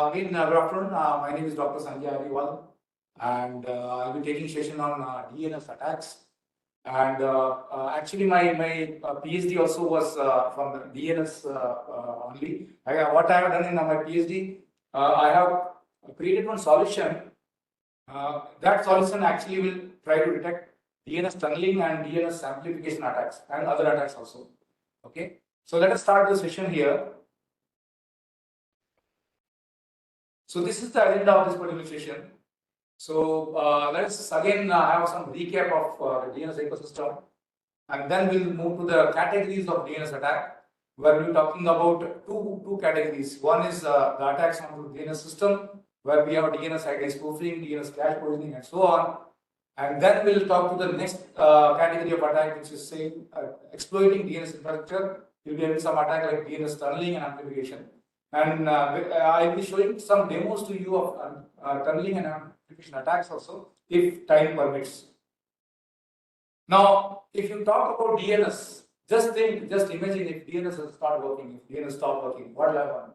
Again, good afternoon. My name is Dr. Sanjay Adiwal, and I'll be taking session on DNS attacks. And actually, my PhD also was from the DNS only. What I have done in my PhD, I have created one solution. That solution actually will try to detect DNS tunneling and DNS amplification attacks and other attacks also. Okay, so let us start the session here. So this is the agenda of this particular session. So let's again have some recap of the DNS ecosystem, and then we'll move to the categories of DNS attack, where we're talking about two categories. One is the attacks on the DNS system, where we have DNS ID spoofing, DNS cache poisoning, and so on. And then we'll talk to the next category of attack, which is say exploiting DNS infrastructure. You'll be having some attack like DNS tunneling and amplification. And I'll be showing some demos to you of tunneling and amplification attacks also, if time permits. Now, if you talk about DNS, just imagine if DNS has started working, if DNS stopped working, what will happen?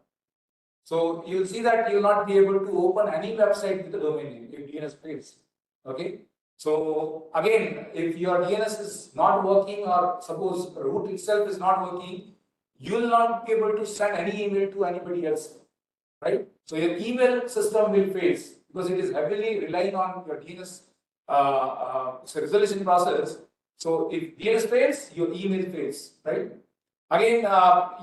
So you'll see that you'll not be able to open any website with the domain name if DNS fails. Okay. So again, if your DNS is not working, or suppose root itself is not working, you will not be able to send any email to anybody else, right? So your email system will fail because it is heavily relying on your DNS resolution process. So if DNS fails, your email fails, right? Again,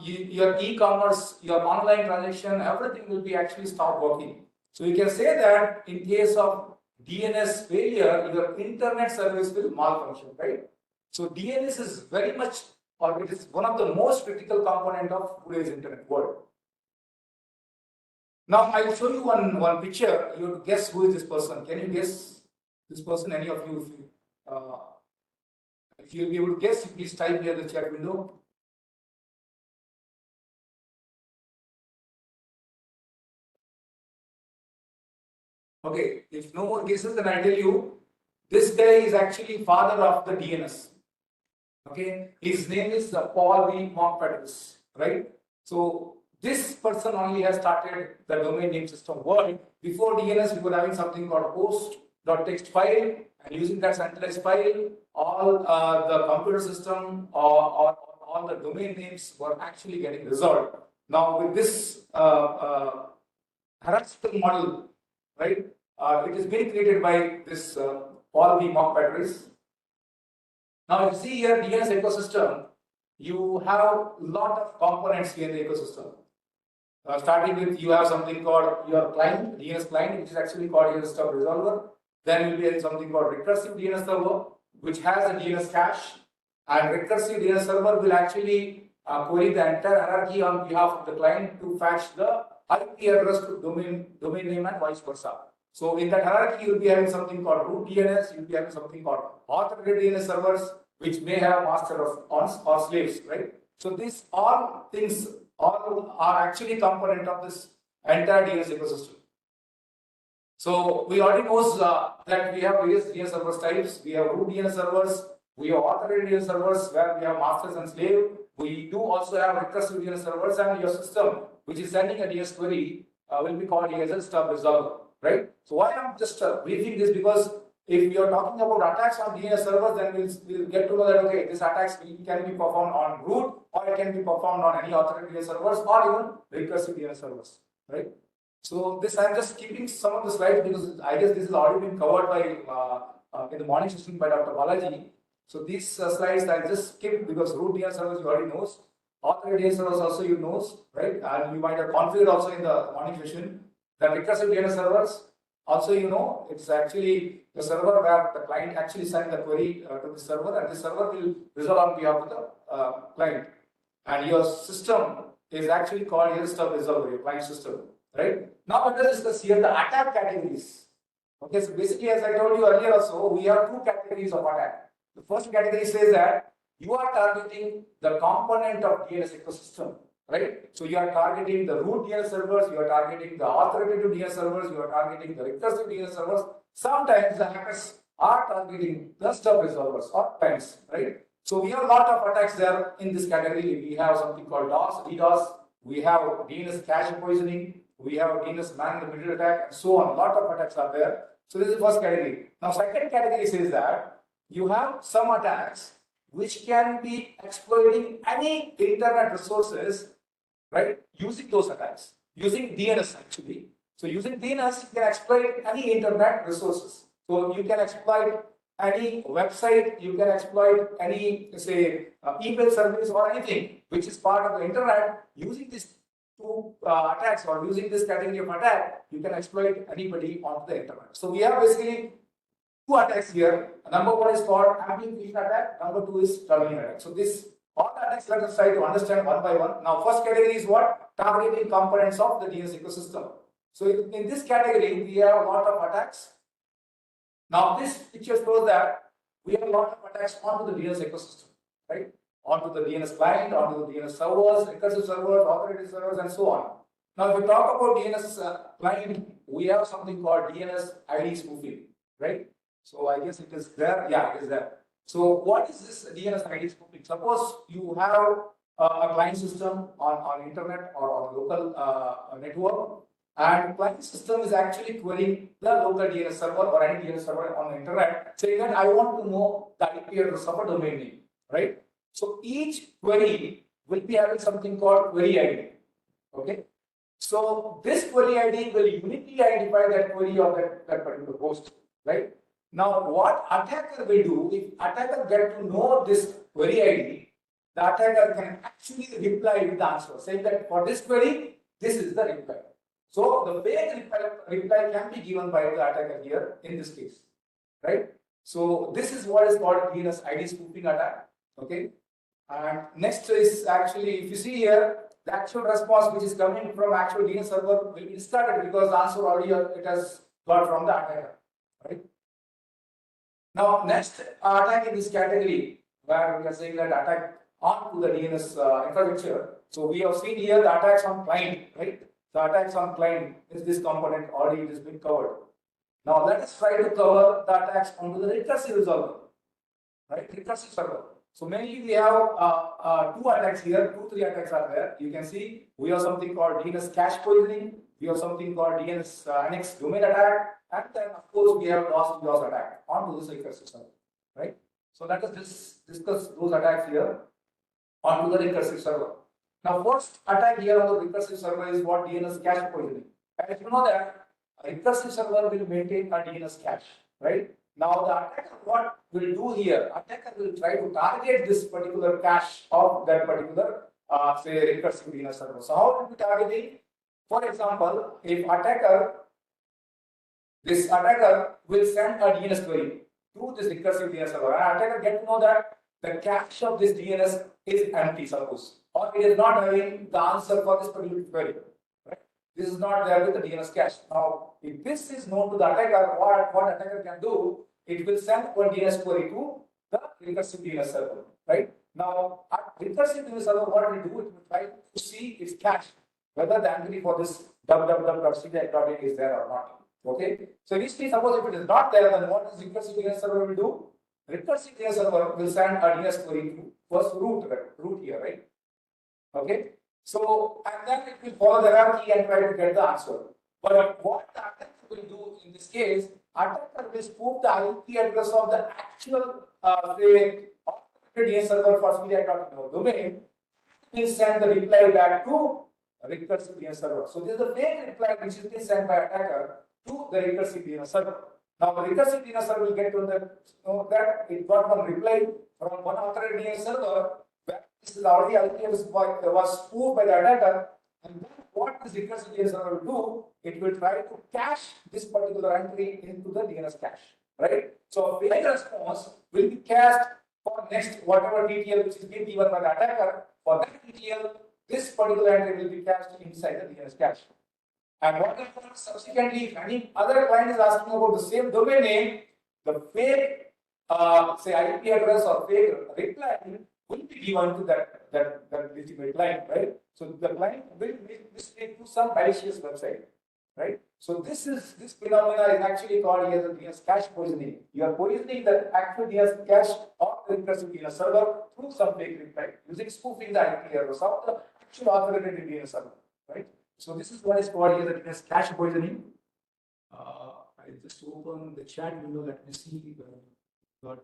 your e-commerce, your online transaction, everything will be actually stop working. So you can say that in case of DNS failure, your internet service will malfunction, right? So DNS is very much, or it is one of the most critical component of today's internet world. Now I will show you one picture. You have to guess who is this person. Can you guess this person? Any of you? If you'll be able to guess, please type here in the chat window. Okay, if no more guesses, then I tell you, this guy is actually father of the DNS. Okay, his name is Paul V. Mockpatters, right? So this person only has started the domain name system world. Before DNS, we were having something called host.txt file, and using that centralized file, all the computer system or all the domain names were actually getting resolved. Now with this hierarchical model, right? It is being created by this Paul V. Mockpatters. Now, if you see here DNS ecosystem, you have a lot of components here in the ecosystem. Starting with, you have something called your client, DNS client, which is actually called DNS stub resolver. Then you will be having something called recursive DNS server, which has a DNS cache. And recursive DNS server will actually query the entire hierarchy on behalf of the client to fetch the IP address to domain name and vice versa. So in that hierarchy, you will be having something called root DNS, you will be having something called authenticated DNS servers, which may have master of ons or slaves, right? So these all things all are actually component of this entire DNS ecosystem. So we already know that we have various DNS servers types. We have root DNS servers, we have authenticated DNS servers where we have masters and slave. We do also have recursive DNS servers, and your system, which is sending a DNS query, will be called DNS stub resolver, right? So why I'm just briefing this, because if we are talking about attacks on DNS servers, then we'll get to know that okay, this attacks can be performed on root, or it can be performed on any authenticated DNS servers, or even recursive DNS servers, right? So this I'm just keeping some of the slides because I guess this has already been covered by in the morning session by Dr. Balaji. So these slides I just skipped because root DNS servers you already knows. Authenticated DNS servers also you knows, right? And you might have configured also in the morning session. The recursive DNS servers also you know, it's actually the server where the client actually sends the query to the server, and the server will resolve on behalf of the client. And your system is actually called your stub resolver, your client system, right? Now let us discuss here the attack categories. Okay, so basically as I told you earlier also, we have two categories of attack. The first category says that you are targeting the component of DNS ecosystem, right? So you are targeting the root DNS servers, you are targeting the authoritative DNS servers, you are targeting the recursive DNS servers. Sometimes the hackers are targeting the stub resolvers or clients, right? So we have a lot of attacks there in this category. We have something called DOS, DDoS. We have DNS cache poisoning. we have DNS man in the middle attack, and so on. A lot of attacks are there. So this is the first category. Now, second category says that you have some attacks which can be exploiting any internet resources, right? Using those attacks, using DNS actually. So using DNS, you can exploit any internet resources. So you can exploit any website, you can exploit any, say, email service or anything which is part of the internet. Using these two attacks or using this category of attack, you can exploit anybody on the internet. So we have basically two attacks here. Number one is called amplification attack. Number two is terminal attack. So this all the attacks, let us try to understand one by one. Now, first category is what? Targeting components of the DNS ecosystem. So in this category, we have a lot of attacks. Now, this picture shows that we have a lot of attacks onto the DNS ecosystem, right? Onto the DNS client, onto the DNS servers, recursive servers, authoritative servers, and so on. Now, if we talk about DNS client, we have something called DNS ID spoofing, right? So I guess it is there. Yeah, it is there. So what is this DNS ID spoofing? Suppose you have a client system on internet or on local network, and client system is actually querying the local DNS server or any DNS server on the internet, saying that I want to know the IP address of a domain name, right? So each query will be having something called query ID. Okay. So this query ID will uniquely identify that query of that particular host, right? Now, what attacker will do, if attacker get to know this query ID, the attacker can actually reply with the answer, saying that for this query, this is the reply. So the fake reply can be given by the attacker here in this case, right? So this is what is called DNS ID spoofing attack. Okay. And next is actually, if you see here, the actual response which is coming from actual DNS server will be discarded because the answer already it has got from the attacker, right? Now, next attack in this category, where we are saying that attack onto the DNS infrastructure. So we have seen here the attacks on client, right? The attacks on client is this component already it has been covered. Now let us try to cover the attacks onto the recursive server, right? Recursive server. So mainly we have two attacks here, three attacks are there. You can see we have something called DNS cache poisoning, we have something called DNS annex domain attack, and then of course we have DOS attack onto this recursive server, right? So let us discuss those attacks here onto the recursive server. Now, first attack here on the recursive server is what DNS cache poisoning. And if you know that a recursive server will maintain a DNS cache, right? Now, the attacker what will do here? Attacker will try to target this particular cache of that particular say recursive DNS server. So, how will be targeting? For example, if this attacker will send a DNS query to this recursive DNS server, and attacker get to know that the cache of this DNS is empty, suppose, or it is not having the answer for this particular query. Right? This is not there with the DNS cache. Now, if this is known to the attacker, what attacker can do, it will send one DNS query to the recursive DNS server. Right? Now, at recursive DNS server, what it will do, it will try to see its cache, whether the entry for this www.cdec.in is there or not. Okay? So, initially, suppose if it is not there, then what does recursive DNS server will do? Recursive DNS server will send a DNS query to first root here, right? Okay, so and then it will follow the hierarchy and try to get the answer. But what the attacker will do in this case, attacker will spoof the IP address of the actual say DNS server for CDI.in domain, will send the reply back to recursive DNS server. So this is the fake reply which is being sent by attacker to the recursive DNS server. Now the recursive DNS server will get to know that it got one reply from one authorized DNS server. This is already was spoofed by the attacker, and then what this recursive DNS server will do, it will try to cache this particular entry into the DNS cache, right? So fake response will be cached for next whatever TTL which is being given by the attacker. For that TTL, this particular entry will be cached inside the DNS cache. And what happens subsequently, if any other client is asking about the same domain name, the fake say IP address or fake reply will be given to that legitimate client, right? So the client will mistake to some malicious website, right? So this phenomena is actually called here the DNS cache poisoning. You are poisoning the actual DNS cache or the recursive DNS server through some fake reply using spoofing the IP address of the actual authoritative DNS server, right? So this is what is called here the DNS cache poisoning. I just open the chat window. Let me see what.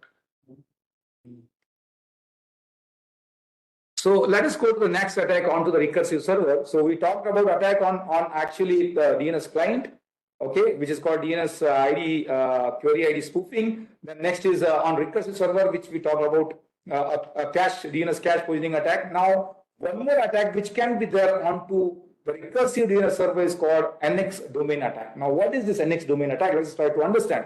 So let us go to the next attack onto the recursive server. So we talked about attack on actually the DNS client, okay, which is called DNS ID query ID spoofing. Then next is on recursive server, which we talk about a cache DNS cache poisoning attack. Now one more attack which can be there onto the recursive DNS server is called NX domain attack. Now what is this NX domain attack? Let's try to understand.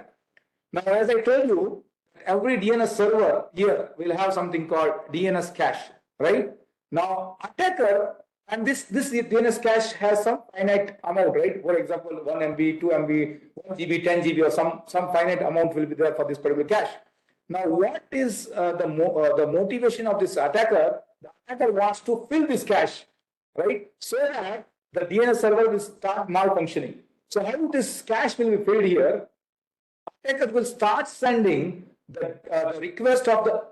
Now as I told you, every DNS server here will have something called DNS cache, right? Now attacker, and this DNS cache has some finite amount, right? For example, 1 MB, 2 MB, 1 GB, 10 GB, or some finite amount will be there for this particular cache. Now, what is the motivation of this attacker? The attacker wants to fill this cache, right? So that the DNS server will start malfunctioning. So how this cache will be filled here? Attacker will start sending the request of the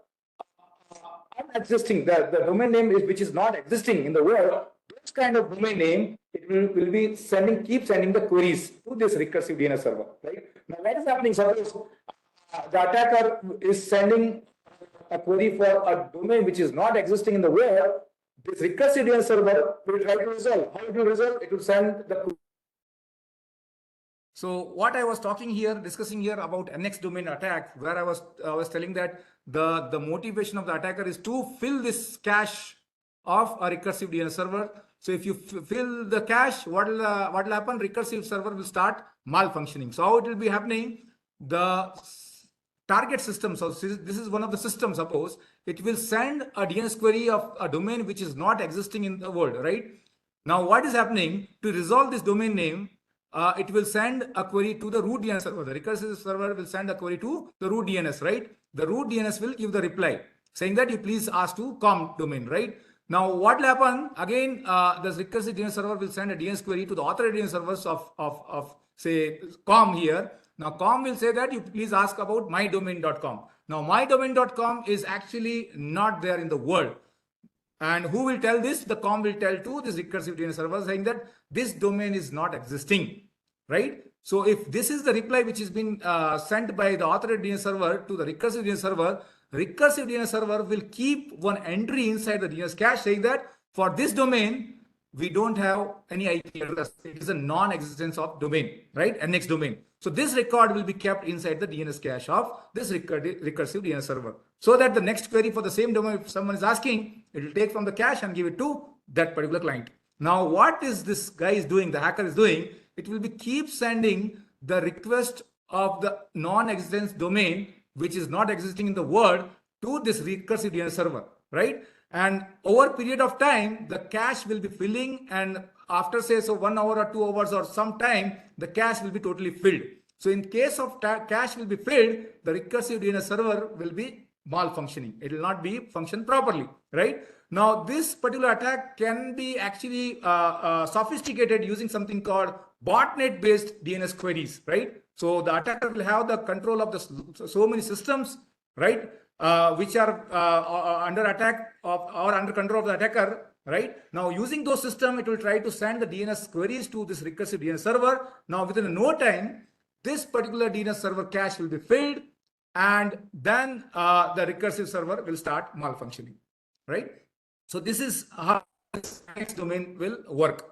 unexisting, the domain name is which is not existing in the world. This kind of domain name, it will be keep sending the queries to this recursive DNS server, right? Now, what is happening? Suppose the attacker is sending a query for a domain which is not existing in the world. This recursive DNS server will try to resolve. How it will resolve? It will send the. So what I was discussing here about NX domain attack, where I was telling that the motivation of the attacker is to fill this cache of a recursive DNS server. So if you fill the cache, what will happen? Recursive server will start malfunctioning. So how it will be happening? The target system, so this is one of the systems, suppose it will send a DNS query of a domain which is not existing in the world, right? Now what is happening? To resolve this domain name, it will send a query to the root DNS server. The recursive server will send a query to the root DNS, right? The root DNS will give the reply saying that you please ask to com domain, right? Now what will happen? Again, the recursive DNS server will send a DNS query to the authorized DNS servers of say com here. Now com will say that you please ask about mydomain.com. Now mydomain.com is actually not there in the world. And who will tell this? The com will tell to this recursive DNS server saying that this domain is not existing, right? So if this is the reply which has been sent by the authorized DNS server to the recursive DNS server will keep one entry inside the DNS cache saying that for this domain, we don't have any IP address. It is a non-existence of domain, right? NX domain. So this record will be kept inside the DNS cache of this recursive DNS server. So that the next query for the same domain, if someone is asking, it will take from the cache and give it to that particular client. Now, what is this guy is doing, the hacker is doing? It will be keep sending the request of the non-existence domain, which is not existing in the world, to this recursive DNS server, right? And over a period of time, the cache will be filling, and after say so 1 hour or 2 hours or some time, the cache will be totally filled. So in case of cache will be filled, the recursive DNS server will be malfunctioning. It will not be function properly, right? Now this particular attack can be actually sophisticated using something called botnet based DNS queries, right? So the attacker will have the control of the so many systems, right? Which are under attack or under control of the attacker, right? Now using those systems, it will try to send the DNS queries to this recursive DNS server. Now within no time, this particular DNS server cache will be filled, and then the recursive server will start malfunctioning, right? So this is how this next domain will work.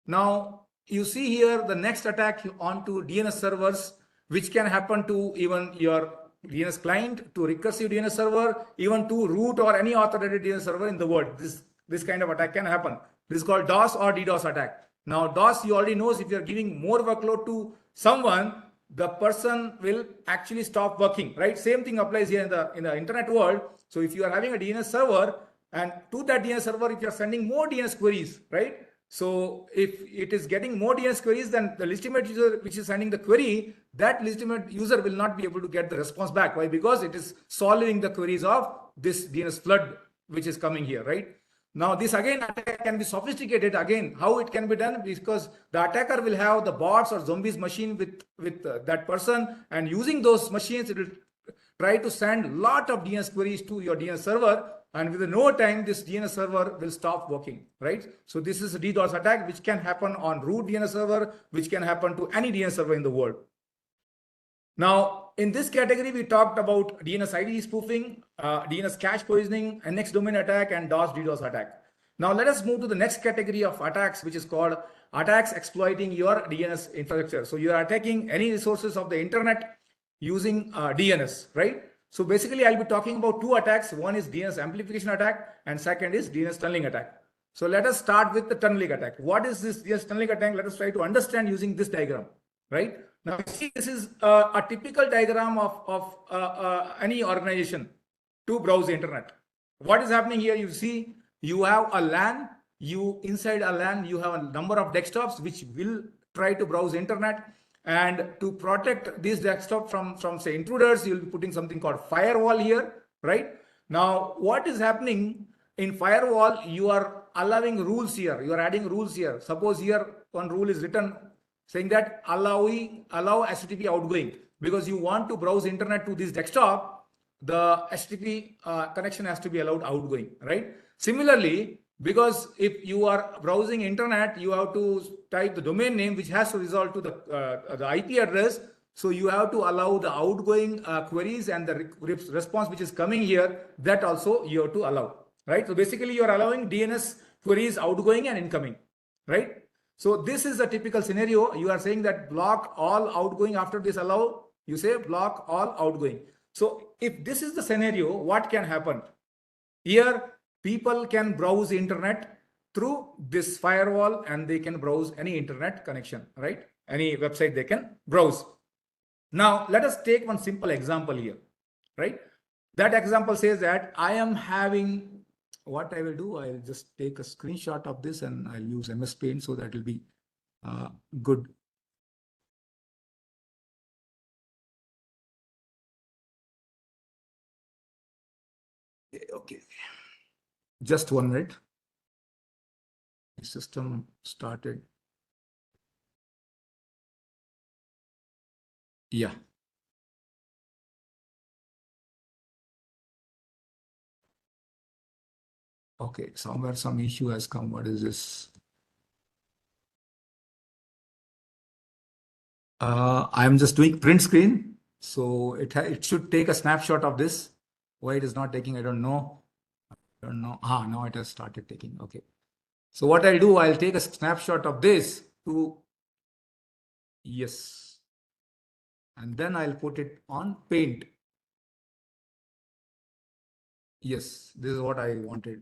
Now you see here the next attack onto DNS servers, which can happen to even your DNS client, to recursive DNS server, even to root or any authoritative DNS server in the world. This kind of attack can happen. This is called DOS or DDoS attack. Now DOS, you already knows if you're giving more workload to someone, the person will actually stop working, right? Same thing applies here in the internet world. So if you are having a DNS server, and to that DNS server, if you're sending more DNS queries, right? So if it is getting more DNS queries, then the legitimate user which is sending the query, that legitimate user will not be able to get the response back. Why? Because it is solving the queries of this DNS flood which is coming here, right? Now this again attack can be sophisticated. Again, how it can be done? Because the attacker will have the bots or zombies machine with that person, and using those machines, it will try to send lot of DNS queries to your DNS server, and with no time, this DNS server will stop working, right? So this is a DDoS attack, which can happen on root DNS server, which can happen to any DNS server in the world. Now, in this category, we talked about DNS ID spoofing, DNS cache poisoning, NX domain attack, and DDoS attack. Now, let us move to the next category of attacks, which is called attacks exploiting your DNS infrastructure. So you are attacking any resources of the internet using DNS, right? So basically, I'll be talking about two attacks. One is DNS amplification attack, and second is DNS tunneling attack. So let us start with the tunneling attack. What is this DNS tunneling attack? Let us try to understand using this diagram, right? Now, see, this is a typical diagram of any organization to browse the internet. What is happening here? You see, you have a LAN. Inside a LAN, you have a number of desktops which will try to browse the internet. And to protect this desktop from say intruders, you'll be putting something called firewall here, right? Now, what is happening in firewall? You are allowing rules here. You are adding rules here. Suppose here one rule is written saying that allow HTTP outgoing, because you want to browse internet to this desktop, the HTTP connection has to be allowed outgoing, right? Similarly, because if you are browsing internet, you have to type the domain name, which has to result to the IP address. So you have to allow the outgoing queries, and the response which is coming here, that also you have to allow, right? So basically, you are allowing DNS queries outgoing and incoming, right? So this is a typical scenario. You are saying that block all outgoing. After this allow, you say block all outgoing. So if this is the scenario, what can happen? Here, people can browse the internet through this firewall, and they can browse any internet connection, right? Any website they can browse. Now, let us take one simple example here, right? That example says that I am having, what I will do, I'll just take a screenshot of this and I'll use MS Paint, so that will be good. Okay, just 1 minute. The system started. Yeah. Okay, somewhere some issue has come. What is this? I'm just doing print screen. So it should take a snapshot of this. Why it is not taking, I don't know. Now it has started taking. Okay. So what I'll do, I'll take a snapshot of this to, yes. And then I'll put it on Paint. Yes, this is what I wanted.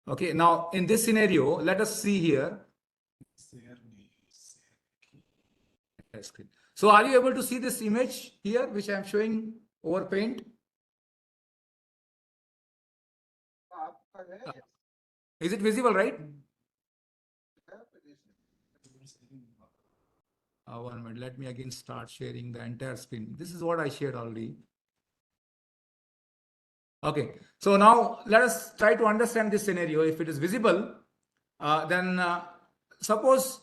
Okay, now in this scenario, let us see here. So are you able to see this image here, which I'm showing over Paint? Is it visible, right? 1 minute, let me again start sharing the entire screen. This is what I shared already. Okay, so now let us try to understand this scenario. If it is visible, then suppose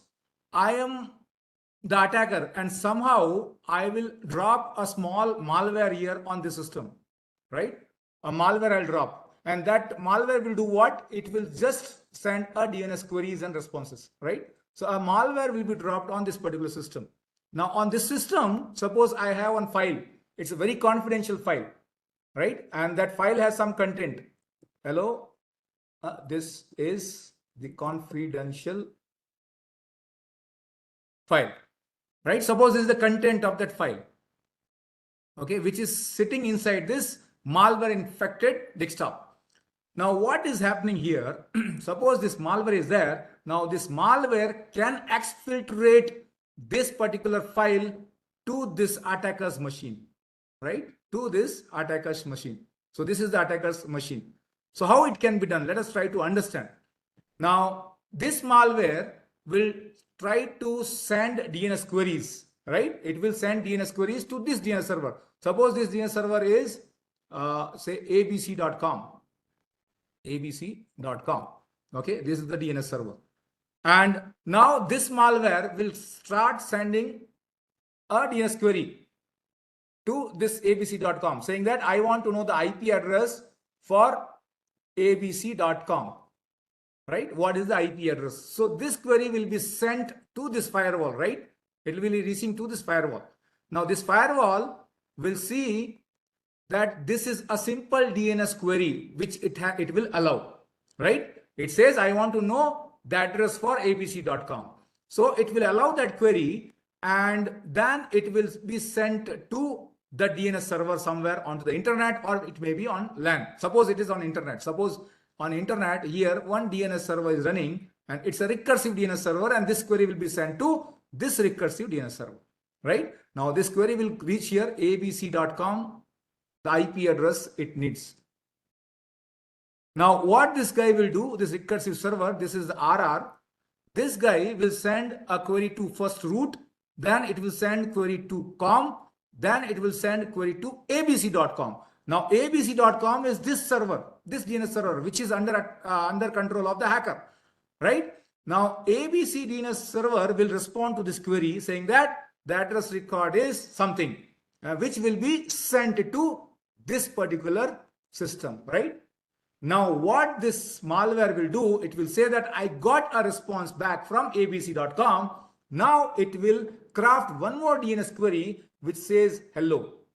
I am the attacker, and somehow I will drop a small malware here on the system, right? A malware I'll drop, and that malware will do what? It will just send a DNS queries and responses, right? So a malware will be dropped on this particular system. Now on this system, suppose I have one file. It's a very confidential file, right? And that file has some content. Hello, this is the confidential file, right? Suppose this is the content of that file, okay, which is sitting inside this malware infected desktop. Now what is happening here? Suppose this malware is there. Now this malware can exfiltrate this particular file to this attacker's machine, right? To this attacker's machine. So this is the attacker's machine. So how it can be done? Let us try to understand. Now this malware will try to send DNS queries, right? It will send DNS queries to this DNS server. Suppose this DNS server is say abc.com. abc.com. Okay, this is the DNS server. And now this malware will start sending a DNS query to this abc.com saying that I want to know the IP address for abc.com, right? What is the IP address? So this query will be sent to this firewall, right? It will be reaching to this firewall. Now this firewall will see that this is a simple DNS query which it will allow, right? It says I want to know the address for abc.com. So it will allow that query, and then it will be sent to the DNS server somewhere onto the internet, or it may be on LAN. Suppose it is on internet. Suppose on internet here one DNS server is running and it's a recursive DNS server, and this query will be sent to this recursive DNS server, right? Now this query will reach here abc.com, the IP address it needs. Now what this guy will do, this recursive server, this is the RR, this guy will send a query to first root, then it will send query to com, then it will send query to abc.com. Now abc.com is this server, this DNS server, which is under control of the hacker, right? Now abc DNS server will respond to this query saying that the address record is something, which will be sent to this particular system, right? Now what this malware will do, it will say that I got a response back from abc.com. Now it will craft one more DNS query which says hello.abc.com.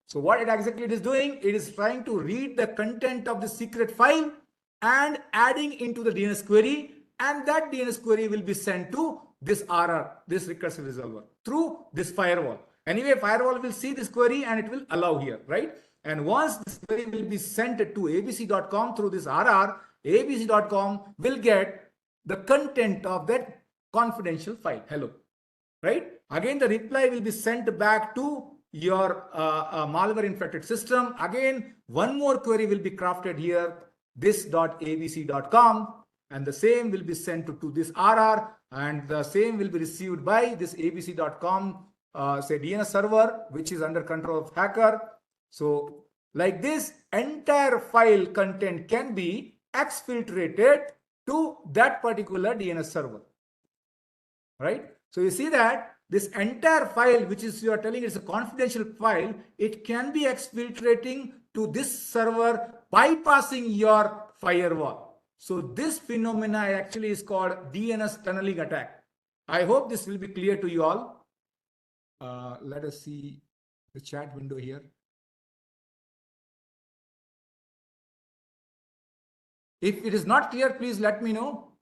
So what exactly it is doing, it is trying to read the content of the secret file and adding into the DNS query, and that DNS query will be sent to this RR, this recursive resolver, through this firewall. Anyway, firewall will see this query and it will allow here, right? And once this query will be sent to abc.com through this RR, abc.com will get the content of that confidential file, hello, right? Again, the reply will be sent back to your malware infected system. Again, one more query will be crafted here, this.abc.com, and the same will be sent to this RR, and the same will be received by this abc.com say DNS server, which is under control of hacker. So like this, entire file content can be exfiltrated to that particular DNS server, right? So you see that this entire file, which is you are telling it's a confidential file, it can be exfiltrating to this server bypassing your firewall. So this phenomena actually is called DNS tunneling attack. I hope this will be clear to you all. Let us see the chat window here. If it is not clear, please let me know.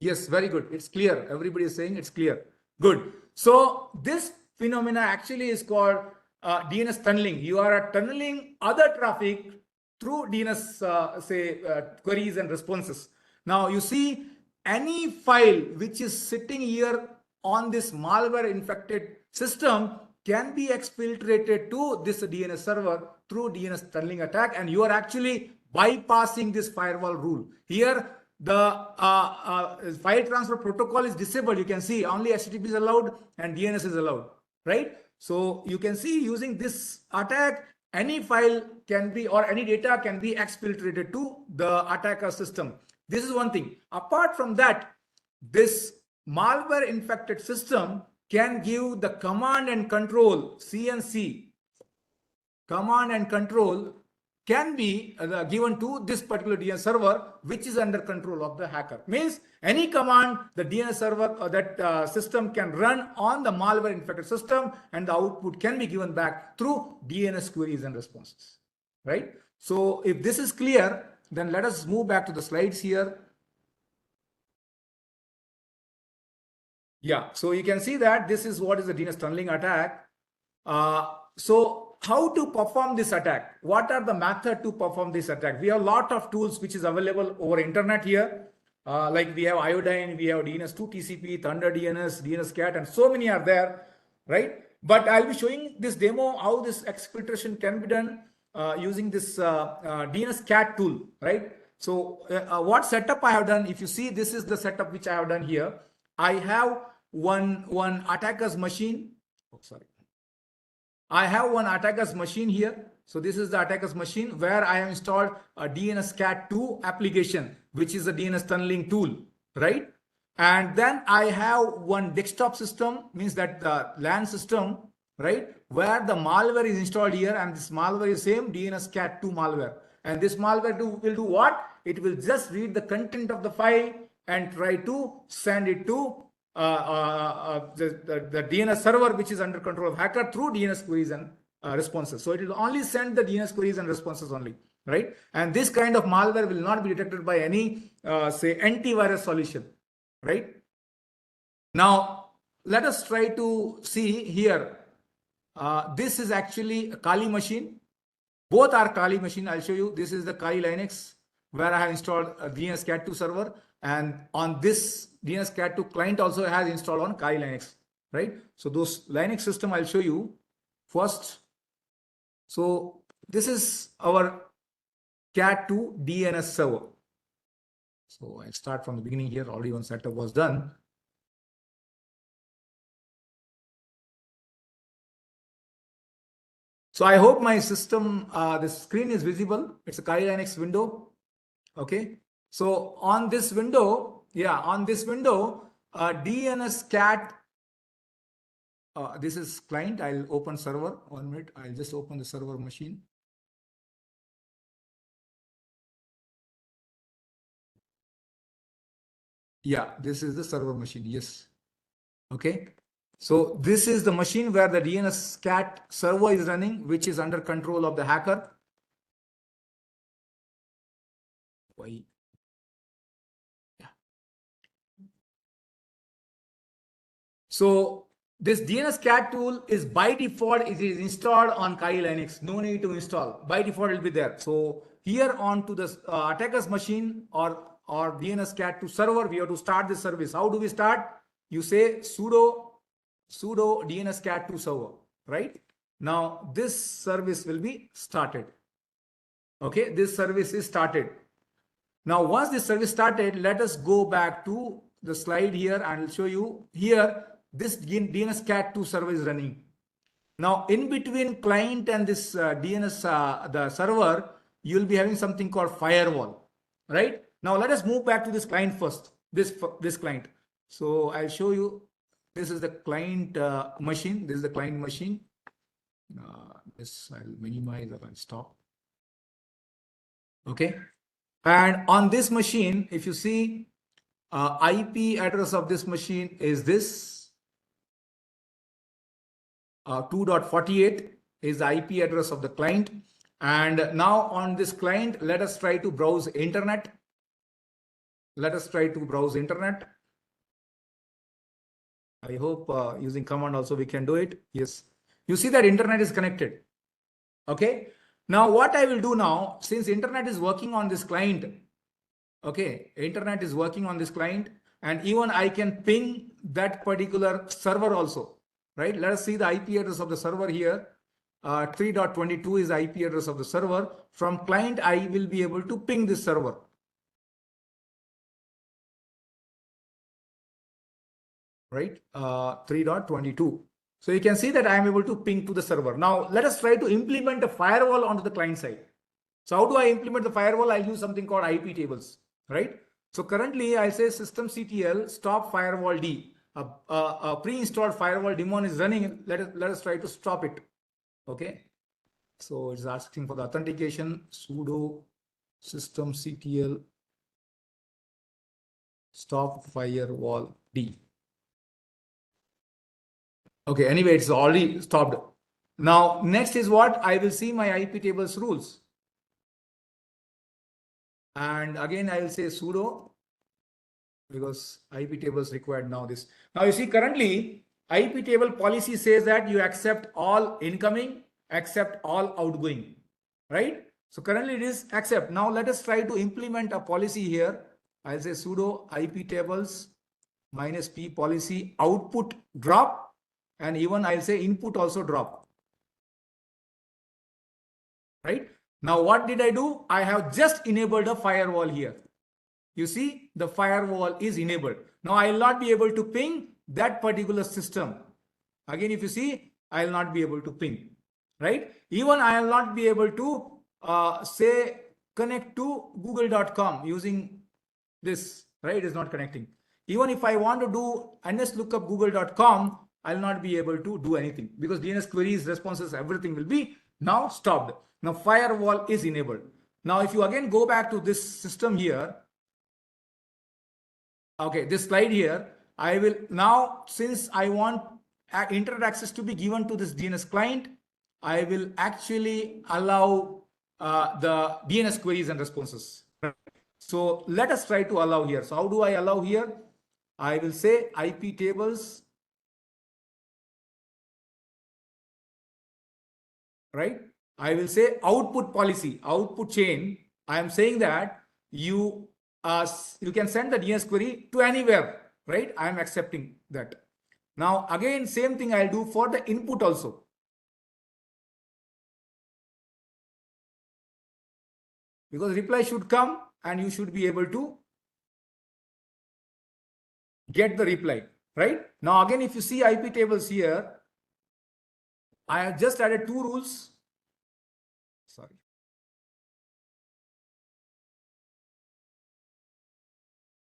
Yes, very good. It's clear. Everybody is saying it's clear. Good. So this phenomena actually is called DNS tunneling. You are tunneling other traffic through DNS queries and responses. Now you see any file which is sitting here on this malware infected system can be exfiltrated to this DNS server through DNS tunneling attack, and you are actually bypassing this firewall rule. Here the file transfer protocol is disabled. You can see only HTTP is allowed and DNS is allowed, right? So you can see using this attack, any file can be, or any data can be exfiltrated to the attacker system. This is one thing. Apart from that, this malware infected system can give the command and control, CNC, command and control can be given to this particular DNS server, which is under control of the hacker. Means any command the DNS server or that system can run on the malware infected system, and the output can be given back through DNS queries and responses, right? So if this is clear, then let us move back to the slides here. Yeah, so you can see that this is what is the DNS tunneling attack. So how to perform this attack? What are the methods to perform this attack? We have a lot of tools which is available over internet here. Like we have Iodine, we have DNS2 TCP, Thunder DNS, DNS Cat, and so many are there, right? But I'll be showing this demo how this exfiltration can be done using this DNS Cat tool, right? So what setup I have done, if you see, this is the setup which I have done here. I have one attacker's machine. Oh, sorry. I have one attacker's machine here. So this is the attacker's machine where I have installed a DNS Cat 2 application, which is a DNS tunneling tool, right? And then I have one desktop system, means that the LAN system right? Where the malware is installed here, and this malware is same DNS cat 2 malware. And this malware will do what? It will just read the content of the file and try to send it to the DNS server, which is under control of hacker, through DNS queries and responses. So it will only send the DNS queries and responses only, right? And this kind of malware will not be detected by any say antivirus solution, right? Now let us try to see here. This is actually a Kali machine. Both are Kali machine. I'll show you. This is the Kali Linux where I have installed a DNS Cat 2 server, and on this DNS Cat 2 client also has installed on Kali Linux, right? So those Linux system I'll show you first. So this is our Cat 2 DNS server. So I'll start from the beginning here. Already one setup was done. So I hope my system, the screen is visible. It's a Kali Linux window. Okay. So on this window, DNS cat, this is client. I'll open server. 1 minute. I'll just open the server machine. Yeah, this is the server machine. Yes. Okay. So this is the machine where the DNS cat server is running, which is under control of the hacker. Why? Yeah. So this DNS cat tool is by default, it is installed on Kali Linux. No need to install. By default, it will be there. So here on to the attacker's machine or DNS cat to server, we have to start this service. How do we start? You say sudo DNS cat to server, right? Now this service will be started. Okay, this service is started. Now once this service started, let us go back to the slide here and I'll show you here. This DNS cat 2 server is running. Now in between client and this DNS the server, you will be having something called firewall, right? Now let us move back to this client first. This client. So I'll show you. This is the client machine. This is the client machine. This I'll minimize or I'll stop. Okay. And on this machine, if you see, IP address of this machine is this. 2.48 is the IP address of the client. And now on this client, let us try to browse internet. Let us try to browse internet. I hope using command also we can do it. Yes. You see that internet is connected. Okay. Now what I will do now, since internet is working on this client, okay, internet is working on this client, and even I can ping that particular server also, right? Let us see the IP address of the server here. 3.22 is the IP address of the server. From client, I will be able to ping this server. Right? 3.22. So you can see that I am able to ping to the server. Now let us try to implement a firewall onto the client side. So how do I implement the firewall? I'll use something called IP tables, right? So currently I'll say systemctl stop firewall D. A pre-installed firewall daemon is running. Let us try to stop it. Okay. So it's asking for the authentication. Sudo systemctl stop firewall D. Okay, anyway, it's already stopped. Now, next is what? I will see my IP tables rules. And again, I will say sudo, because IP tables required now this. Now, you see, currently, IP table policy says that you accept all incoming, accept all outgoing, right? So currently it is accept. Now, let us try to implement a policy here. I'll say sudo IP tables -p policy output drop. And even I'll say input also drop. Right? Now, what did I do? I have just enabled a firewall here. You see, the firewall is enabled. Now, I will not be able to ping that particular system. Again, if you see, I will not be able to ping. Right? Even I will not be able to say connect to google.com using this. Right? It is not connecting. Even if I want to do NS lookup google.com, I'll not be able to do anything because DNS queries, responses, everything will be now stopped. Now firewall is enabled. Now if you again go back to this system here, okay, this slide here, I will now, since I want internet access to be given to this DNS client, I will actually allow the DNS queries and responses. So let us try to allow here. So how do I allow here? I will say IP tables, right? I will say output policy, output chain. I am saying that you can send the DNS query to anywhere, right? I am accepting that. Now again, same thing I'll do for the input also. Because reply should come and you should be able to get the reply, right? Now again, if you see IP tables here, I have just added two rules. Sorry.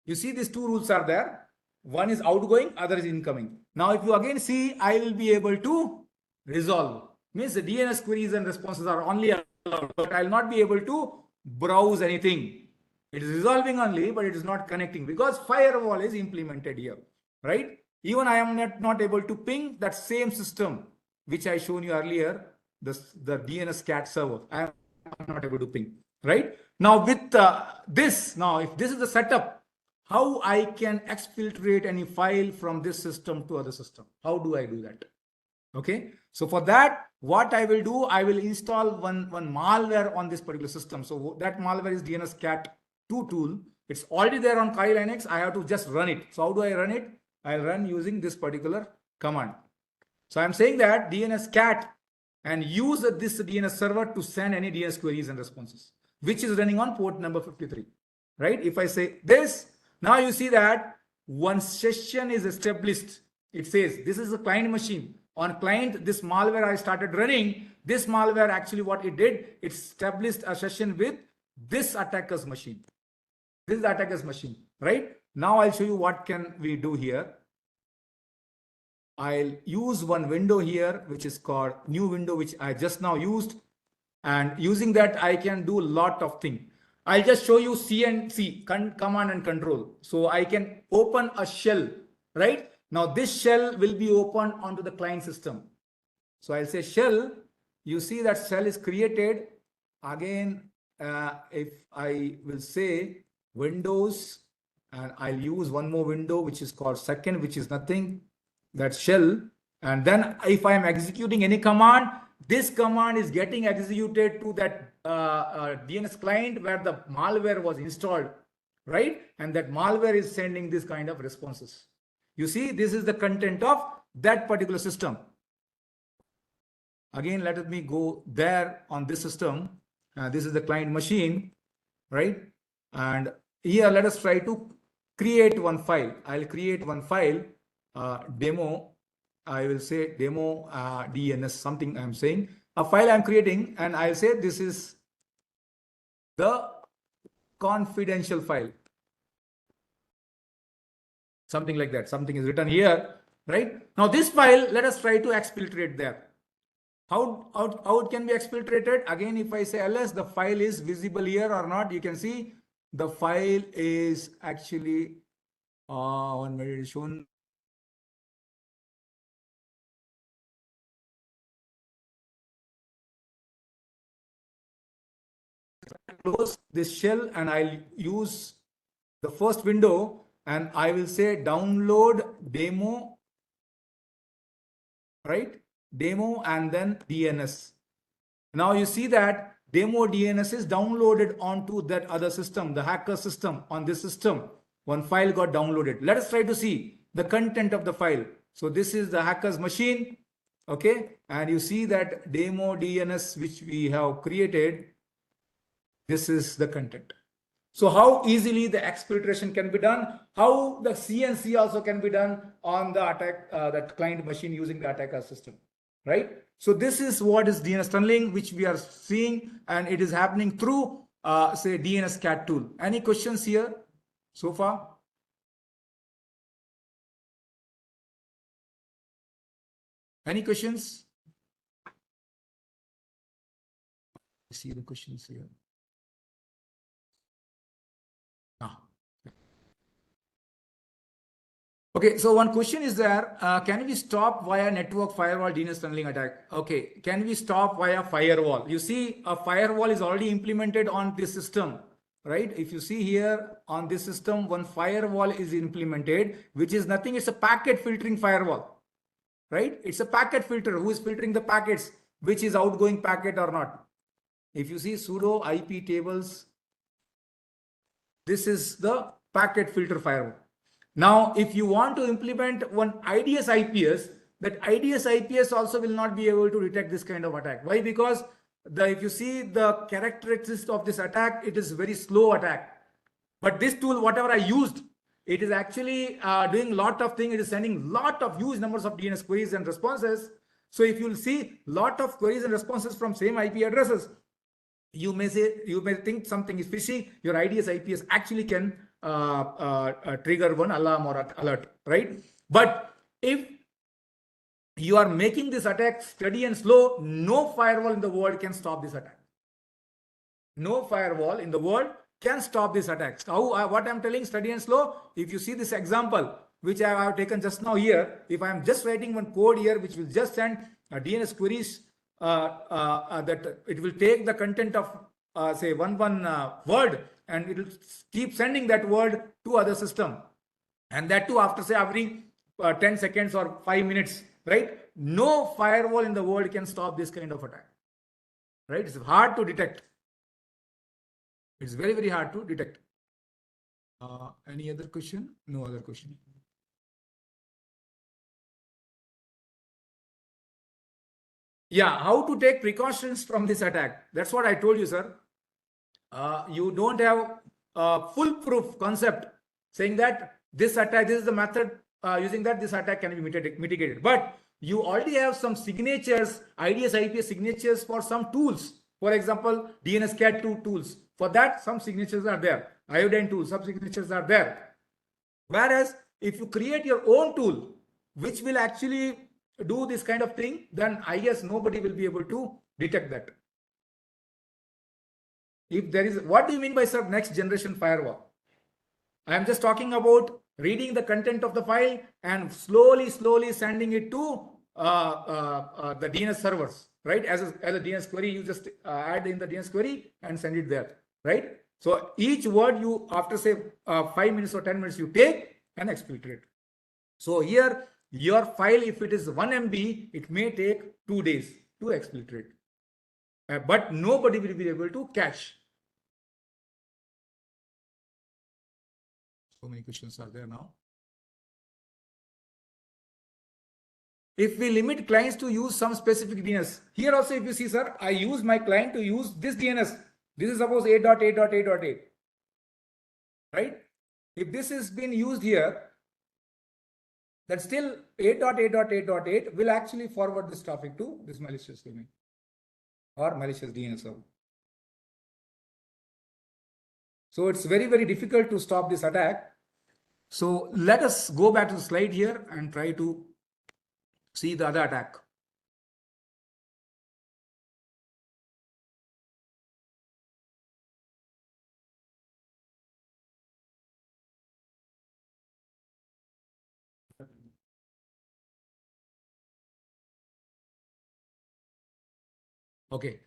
You see these two rules are there. One is outgoing, other is incoming. Now, if you again see, I will be able to resolve. Means the DNS queries and responses are only allowed, but I will not be able to browse anything. It is resolving only, but it is not connecting because firewall is implemented here, right? Even I am not able to ping that same system, which I shown you earlier, the DNS cat server. I am not able to ping, right? Now with this, now if this is the setup, how I can exfiltrate any file from this system to other system. How do I do that? Okay. So for that, what I will do, I will install one malware on this particular system. So that malware is DNS cat 2 tool. It's already there on Kali Linux. I have to just run it. So how do I run it? I'll run using this particular command. So I'm saying that DNS cat and use this DNS server to send any DNS queries and responses, which is running on port number 53, right? If I say this, now you see that one session is established. It says this is a client machine. On client, this malware I started running. This malware actually what it did, it established a session with this attacker's machine. This is the attacker's machine, right? Now I'll show you what can we do here. I'll use one window here, which is called new window, which I just now used. And using that, I can do a lot of things. I'll just show you CNC, command and control. So I can open a shell, right? Now this shell will be opened onto the client system. So I'll say shell, you see that shell is created. Again, if I will say Windows, and I'll use one more window, which is called second, which is nothing, that shell. And then if I'm executing any command, this command is getting executed to that DNS client where the malware was installed, right? And that malware is sending this kind of responses. You see, this is the content of that particular system. Again, let me go there on this system. This is the client machine, right? And here, let us try to create one file. I'll create one file, demo. I will say demo DNS, something I'm saying. A file I'm creating, and I'll say this is the confidential file. Something like that. Something is written here, right? Now this file, let us try to exfiltrate there. How it can be exfiltrated? Again, if I say ls, the file is visible here or not, you can see the file is actually one minute shown. Close this shell and I'll use the first window and I will say download demo, right? Demo and then DNS. Now you see that demo DNS is downloaded onto that other system, the hacker system. On this system, one file got downloaded. Let us try to see the content of the file. So this is the hacker's machine, okay? And you see that demo DNS which we have created. This is the content. So how easily the exfiltration can be done, how the CNC also can be done on the attack, that client machine using the attacker system, right? So this is what is DNS tunneling, which we are seeing, and it is happening through, say, DNS cat tool. Any questions here so far? Any questions? See the questions here. Ah. Okay, so one question is there, can we stop via network firewall DNS tunneling attack? Okay, can we stop via firewall? You see, a firewall is already implemented on this system, right? If you see here on this system, one firewall is implemented, which is nothing, it's a packet filtering firewall, right? It's a packet filter who is filtering the packets, which is outgoing packet or not. If you see sudo IP tables, this is the packet filter firewall. Now, if you want to implement one IDS IPS, that IDS IPS also will not be able to detect this kind of attack. Why? Because if you see the characteristics of this attack, it is very slow attack. But this tool, whatever I used, it is actually doing a lot of things. It is sending lot of huge numbers of DNS queries and responses. So if you will see lot of queries and responses from same IP addresses, you may think something is fishy. Your IDS IPS actually can trigger one alarm or alert, right? But if you are making this attack steady and slow, no firewall in the world can stop this attack. No firewall in the world can stop this attack. How, what I'm telling, steady and slow, if you see this example, which I have taken just now here, if I'm just writing one code here, which will just send DNS queries, that it will take the content of say one word, and it will keep sending that word to other system, and that too after say every 10 seconds or 5 minutes, right? No firewall in the world can stop this kind of attack, right? It's hard to detect. It's very, very hard to detect. Any other question? No other question. Yeah, how to take precautions from this attack? That's what I told you, sir. You don't have a foolproof concept saying that this attack, this is the method using that this attack can be mitigated. But you already have some signatures, IDS IPS signatures for some tools. For example, DNS cat 2 tools. For that, some signatures are there. Iodine tools, some signatures are there. Whereas if you create your own tool, which will actually do this kind of thing, then I guess nobody will be able to detect that. If there is, what do you mean by, sir, next generation firewall? I am just talking about reading the content of the file and slowly sending it to the DNS servers, right? As a DNS query, you just add in the DNS query and send it there, right? So each word you, after say 5 minutes or 10 minutes, you take and exfiltrate. So here, your file, if it is 1 MB, it may take 2 days to exfiltrate. But nobody will be able to catch. So many questions are there now. If we limit clients to use some specific DNS, here also if you see, sir, I use my client to use this DNS. This is suppose 8.8.8.8, right? If this has been used here, then still 8.8.8.8 will actually forward this traffic to this malicious domain or malicious DNS server. So it's very, very difficult to stop this attack. So let us go back to the slide here and try to see the other attack. Okay.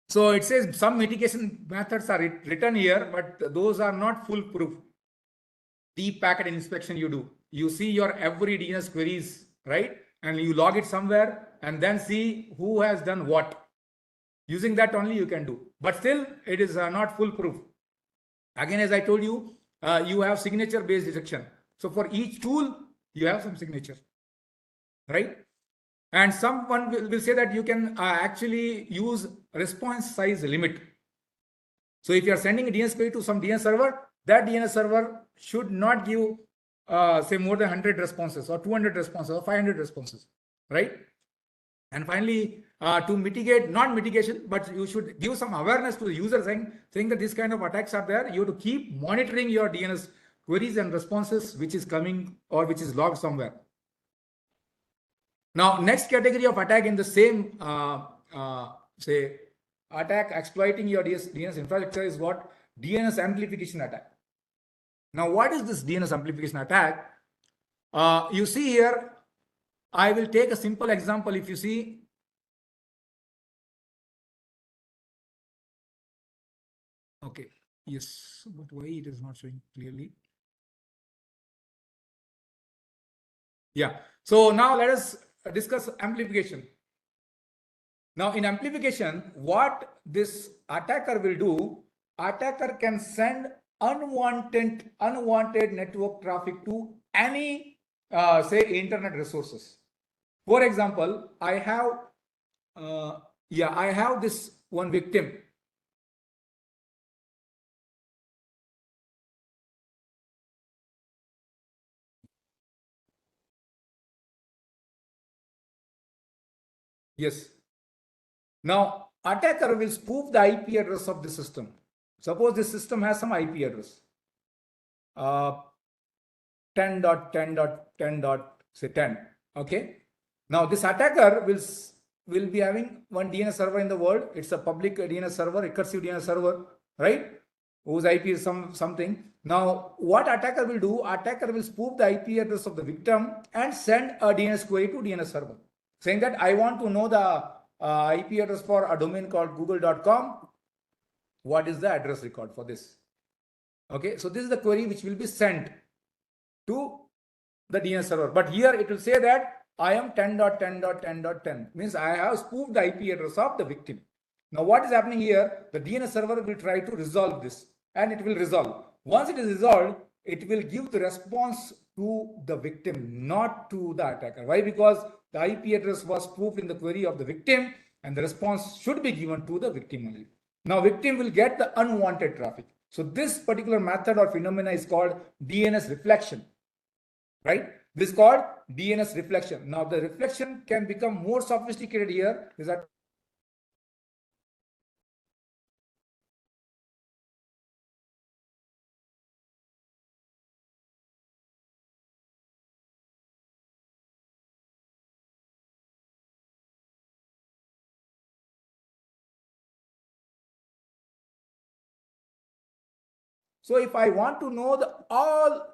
So it says some mitigation methods are written here, but those are not foolproof. Deep packet inspection you do. You see your every DNS queries, right? And you log it somewhere and then see who has done what. Using that only you can do. But still, it is not foolproof. Again, as I told you, you have signature-based detection. So for each tool, you have some signature, right? And someone will say that you can actually use response size limit. So if you are sending a DNS query to some DNS server, that DNS server should not give say more than 100 responses or 200 responses or 500 responses, right? And finally, to mitigate, not mitigation, but you should give some awareness to the user saying that this kind of attacks are there. You have to keep monitoring your DNS queries and responses, which is coming or which is logged somewhere. Now, next category of attack in the same, say, attack exploiting your DNS infrastructure is what? DNS amplification attack. Now, what is this DNS amplification attack? You see here, I will take a simple example. If you see, okay, yes, but why it is not showing clearly? Yeah, so now let us discuss amplification. Now, in amplification, what this attacker will do, attacker can send unwanted network traffic to any, say, internet resources. For example, I have, I have this one victim. Yes. Now, attacker will spoof the IP address of the system. Suppose this system has some IP address. 10.10.10.10, okay. Now this attacker will be having one DNS server in the world. It's a public DNS server, recursive DNS server, right, whose IP is something. Now what attacker will do, attacker will spoof the IP address of the victim and send a DNS query to DNS server saying that I want to know the IP address for a domain called google.com. What is the address record for this? Okay, so this is the query which will be sent to the DNS server. But here it will say that I am 10.10.10.10, means I have spoofed the IP address of the victim. Now what is happening here? The DNS server will try to resolve this, and it will resolve. Once it is resolved, it will give the response to the victim, not to the attacker. Why? Because the IP address was spoofed in the query of the victim, and the response should be given to the victim only. Now victim will get the unwanted traffic. So this particular method or phenomena is called DNS reflection, right? This is called DNS reflection. Now the reflection can become more sophisticated here. Is that so if I want to know the all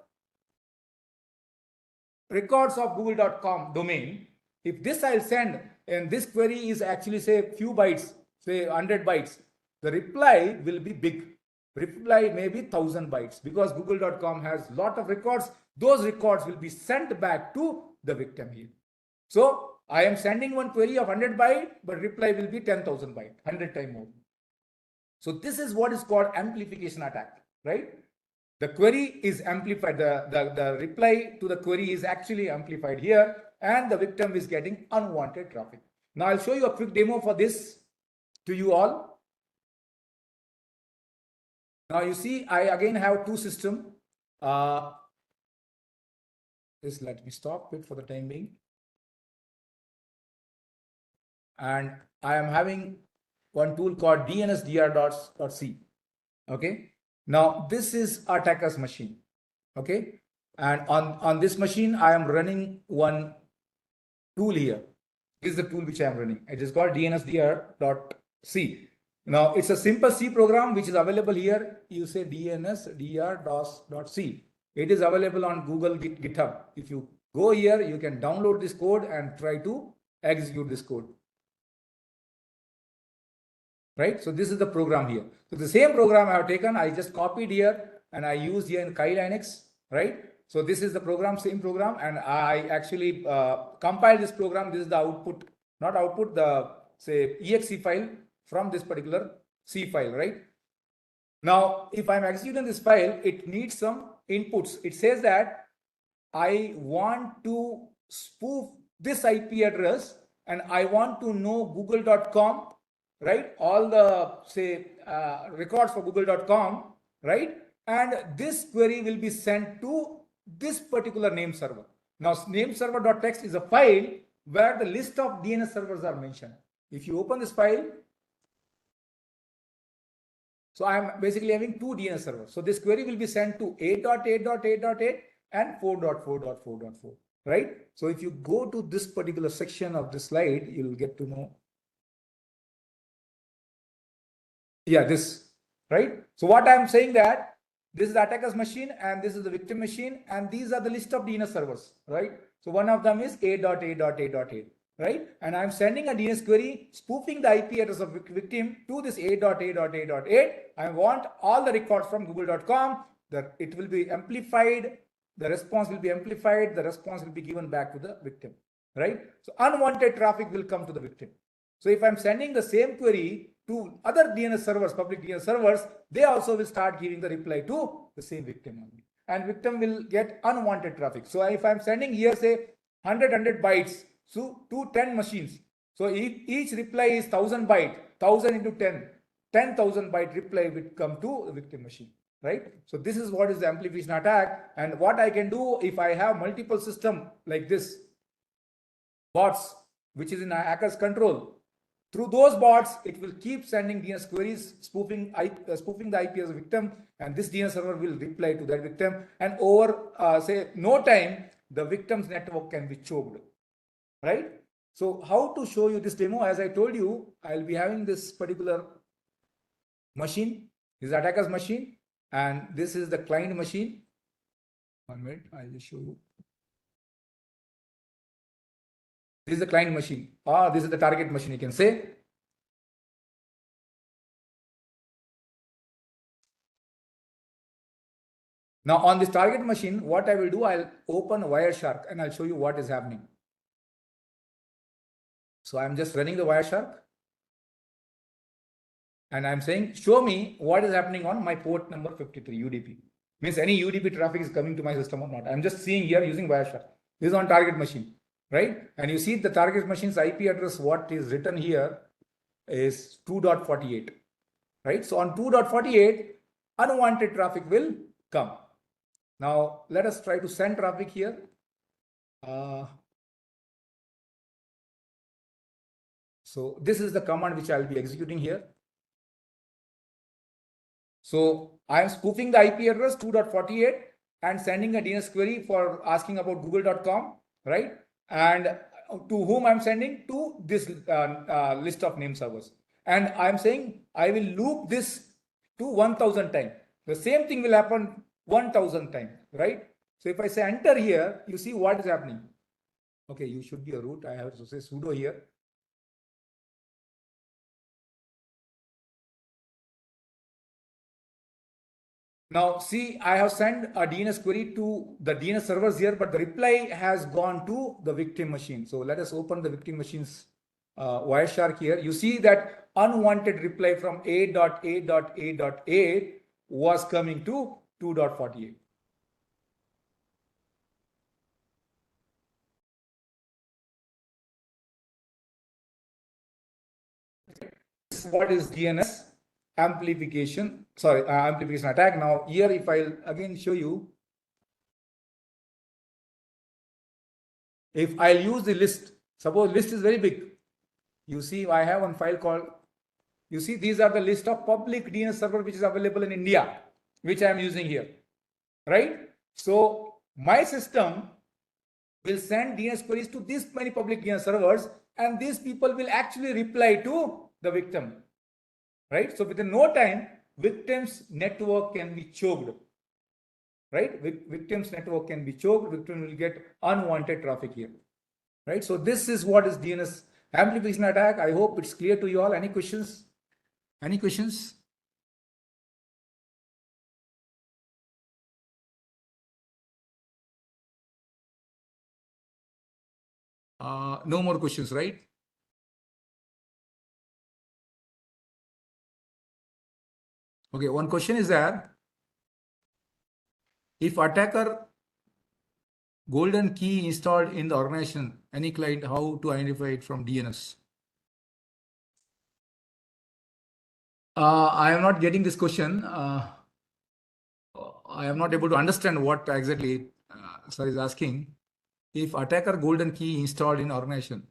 records of google.com domain, if this I'll send and this query is actually say few bytes, say 100 bytes, the reply will be big. Reply may be 1000 bytes because google.com has lot of records. Those records will be sent back to the victim here. So I am sending one query of 100 byte, but reply will be 10,000 byte, 100 times more. So this is what is called amplification attack, right? The query is amplified, the reply to the query is actually amplified here, and the victim is getting unwanted traffic. Now I'll show you a quick demo for this to you all. Now you see, I again have two systems. Just let me stop it for the time being. And I am having one tool called DNSDR.c. Okay. Now this is attacker's machine. Okay. And on this machine, I am running one tool here. This is the tool which I am running. It is called DNSDR.c. Now it's a simple C program which is available here. You say DNSDR.c. It is available on Google GitHub. If you go here, you can download this code and try to execute this code. Right? So this is the program here. So the same program I have taken, I just copied here and I used here in Kali Linux, right? So this is the program, same program, and I actually compiled this program. This is the output, not output, the say exe file from this particular C file, right? Now, if I'm executing this file, it needs some inputs. It says that I want to spoof this IP address and I want to know google.com, right? All the say records for google.com, right? And this query will be sent to this particular name server. Now, name server.txt is a file where the list of DNS servers are mentioned. If you open this file, so I am basically having two DNS servers. So this query will be sent to 8.8.8.8 and 4.4.4.4. right? So if you go to this particular section of this slide, you'll get to know. Yeah, this, right? So what I'm saying that this is the attacker's machine and this is the victim machine, and these are the list of DNS servers, right? So one of them is A.A.A.A, right? And I'm sending a DNS query spoofing the IP address of victim to this A.A.A.A. I want all the records from google.com, that it will be amplified, the response will be amplified, the response will be given back to the victim, right? So unwanted traffic will come to the victim. So if I'm sending the same query to other DNS servers, public DNS servers, they also will start giving the reply to the same victim only. And victim will get unwanted traffic. So if I'm sending here, say 100 bytes to 10 machines. So each reply is 1000 byte, 1000 into 10, 10,000 byte reply will come to the victim machine, right? So this is what is the amplification attack. And what I can do if I have multiple system like this, bots, which is in a hacker's control. Through those bots, it will keep sending DNS queries, spoofing the IP as a victim, and this DNS server will reply to that victim. And over, say, no time, the victim's network can be choked, right? So how to show you this demo? As I told you, I'll be having this particular machine. This is attacker's machine, and this is the client machine. 1 minute, I'll just show you. This is the client machine. This is the target machine, you can say. Now on this target machine, what I will do, I'll open Wireshark and I'll show you what is happening. So I'm just running the Wireshark. And I'm saying, show me what is happening on my port number 53 UDP. Means any UDP traffic is coming to my system or not. I'm just seeing here using Wireshark. This is on target machine, right? And you see the target machine's IP address, what is written here is 2.48, right? So on 2.48, unwanted traffic will come. Now let us try to send traffic here. So this is the command which I'll be executing here. So I am spoofing the IP address 2.48 and sending a DNS query for asking about google.com, right? And to whom I'm sending? To this list of name servers. And I'm saying I will loop this to 1000 times. The same thing will happen 1000 times, right? So if I say enter here, you see what is happening. Okay, you should be a root. I have to say sudo here. Now see, I have sent a DNS query to the DNS servers here, but the reply has gone to the victim machine. So let us open the victim machine's Wireshark here. You see that unwanted reply from A.A.A.A was coming to 2.48. What is DNS amplification? Sorry, amplification attack. Now here, if I'll again show you, if I'll use the list, suppose list is very big. You see, I have one file called, you see, these are the list of public DNS server which is available in India, which I am using here, right? So my system will send DNS queries to these many public DNS servers, and these people will actually reply to the victim, right? So within no time, victim's network can be choked, right? Victim's network can be choked. Victim will get unwanted traffic here, right? So this is what is DNS amplification attack. I hope it's clear to you all. Any questions? Any questions? No more questions, right? Okay, one question is there. If attacker golden key installed in the organization, any client, how to identify it from DNS? I am not getting this question. I am not able to understand what exactly sir is asking. If attacker golden key installed in organization,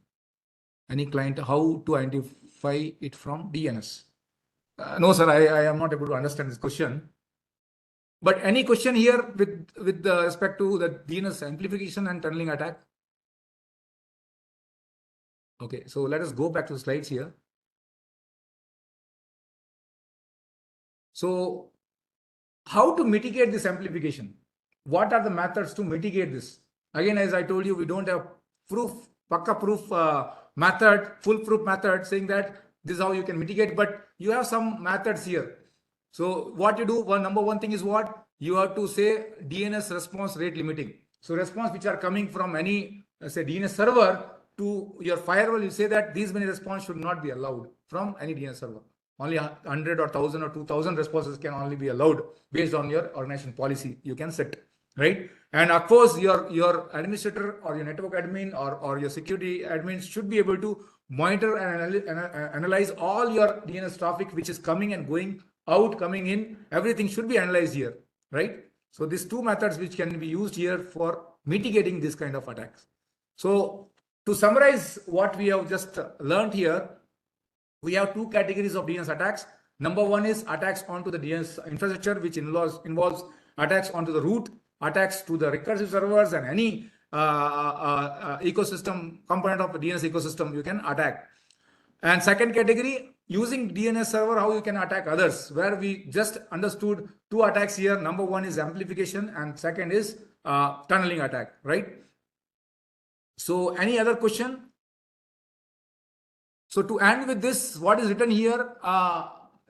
any client, how to identify it from DNS? No, sir, I am not able to understand this question. But any question here with respect to the DNS amplification and tunneling attack? Okay, so let us go back to the slides here. So how to mitigate this amplification? What are the methods to mitigate this? Again, as I told you, we don't have proof, pakka proof method, foolproof method saying that this is how you can mitigate, but you have some methods here. So what you do, number one thing is what? You have to say DNS response rate limiting. So response which are coming from any, say, DNS server to your firewall, you say that these many response should not be allowed from any DNS server. Only 100 or 1000 or 2000 responses can only be allowed based on your organization policy. You can set, right? And of course, your administrator or your network admin or your security admin should be able to monitor and analyze all your DNS traffic which is coming and going out, coming in. Everything should be analyzed here, right? So these two methods which can be used here for mitigating this kind of attacks. So to summarize what we have just learned here, we have two categories of DNS attacks. Number one is attacks onto the DNS infrastructure, which involves attacks onto the root, attacks to the recursive servers, and any ecosystem component of the DNS ecosystem you can attack. And second category, using DNS server, how you can attack others, where we just understood two attacks here. Number one is amplification, and second is tunneling attack, right? So any other question? So to end with this, what is written here,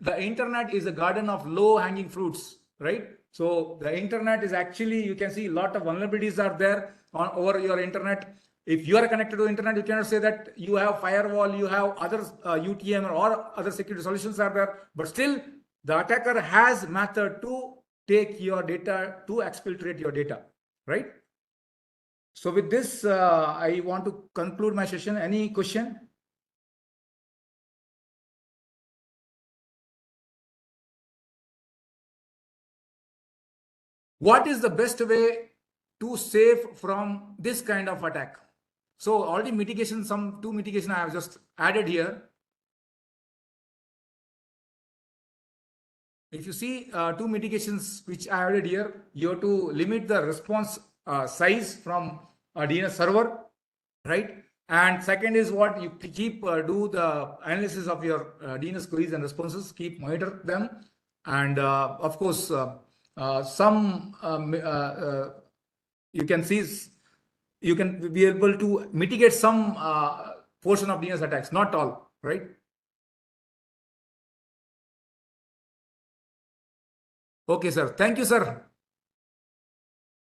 the internet is a garden of low hanging fruits, right? So the internet is actually, you can see a lot of vulnerabilities are there over your internet. If you are connected to internet, you cannot say that you have firewall, you have other UTM or other security solutions are there, but still the attacker has method to take your data, to exfiltrate your data, right? So with this, I want to conclude my session. Any question? What is the best way to save from this kind of attack? So already mitigation, two mitigation I have just added here. If you see two mitigations which I added here, you have to limit the response size from a DNS server, right? And second is what you keep do the analysis of your DNS queries and responses, keep monitor them, and of course you can see you can be able to mitigate some portion of DNS attacks, not all, right? Okay, sir. Thank you, sir.